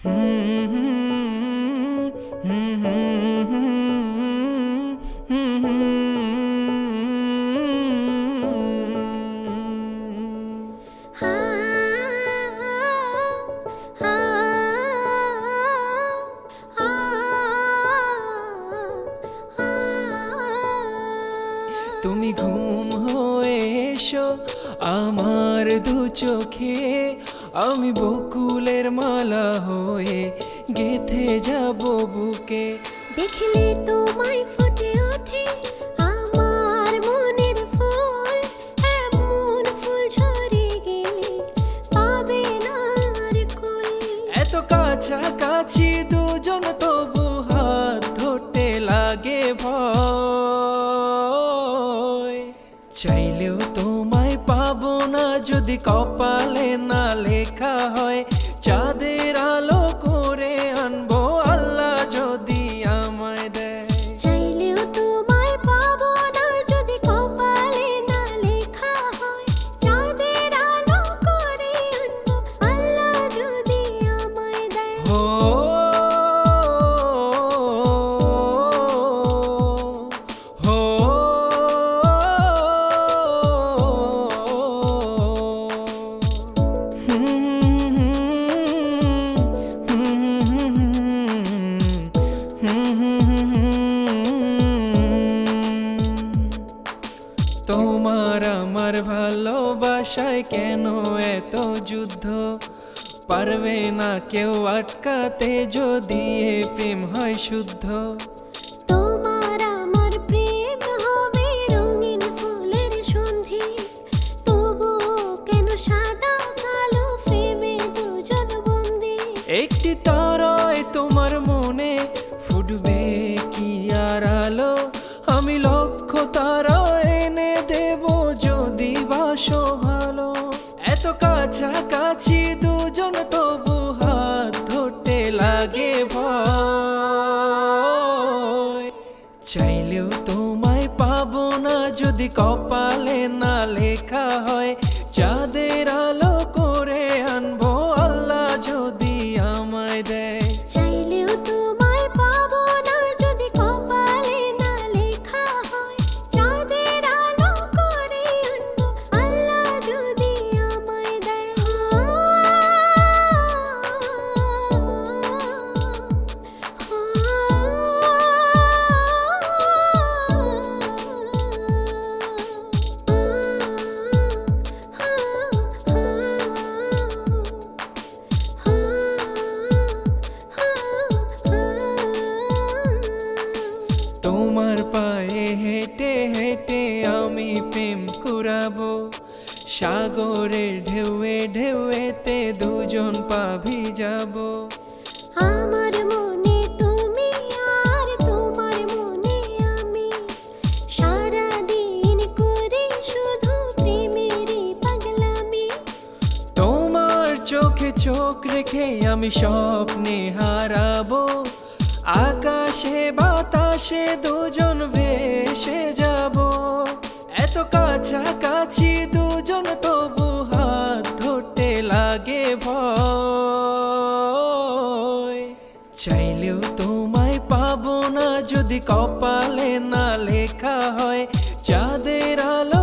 তুমি ঘুম হয়ে এসো আমার দু চোখে, আমি বকুলের মালা হয়ে গেথে যাব বুকে। দেখলে তোমায় ফুটে ওঠে আমার মনের ফুল, এমন ফুল ঝরে গেলে পাবে না আর কুল। এত কাছাকাছি দুজন তবু হাত ধরতে লাগে ভয়। চাইলেও তোমায় পাবো না যদি কপালে না লেখা হয়। চাঁদের আলো করে আনবো আল্লাহ যদি আমায় দেয়। চাইলেও তোমায় পাবো না যদি কপালে না লেখা হয়। চাঁদের আলো করে আনবো আল্লাহ যদি আমায় দেয়। হো হো তোমার আমার ভালোবাসায় কেন এত যুদ্ধ? পারবে না কেউ আটকাতে যদি এ প্রেম হয় শুদ্ধ। তোমার আমার প্রেম হবে রঙিন ফুলের সন্ধি, তবুও কেন সাদা কালো প্রেমে দুজন বন্দি। একটি তারায় তোমার মনে ফুটবে কি আর আলো, আমি লক্ষ তারা এনে দেব যদি বাসো ভালো। এত কাছাকাছি দুজন তবু হাত ধরতে লাগে ভয়। চাইলেও তোমায় পাবো না যদি কপালে না লেখা হয়। চাঁদের আলো করে আনবো আল্লাহ যদি আমায় দেয়। চাইলেও তোমায় পাবো না যদি কপালে না লেখা হয়। চাঁদের আলো করে আনবো আল্লাহ যদি আমায় দেয়। তোমার পায়ে হেঁটে হেঁটে আমি প্রেম কুড়াবো, সাগরের ঢেউয়ে ঢেউয়েতে দুজন পা ভিজাবো। আমার মনে তুমি আর তোমার মনে আমি, সারাদিন করি শুধু প্রেমেরই পাগলামি। তোমার চোখে চোখ রেখে আমি স্বপ্নে হারাবো, আকাশে বাতাসে দুজন ভেসে যাব। এত কাছাকাছি দুজন তবু হাত ধরতে লাগে ভয়। চাইলেও তোমায় পাবো না যদি কপালে না লেখা হয়। চাঁদের আলো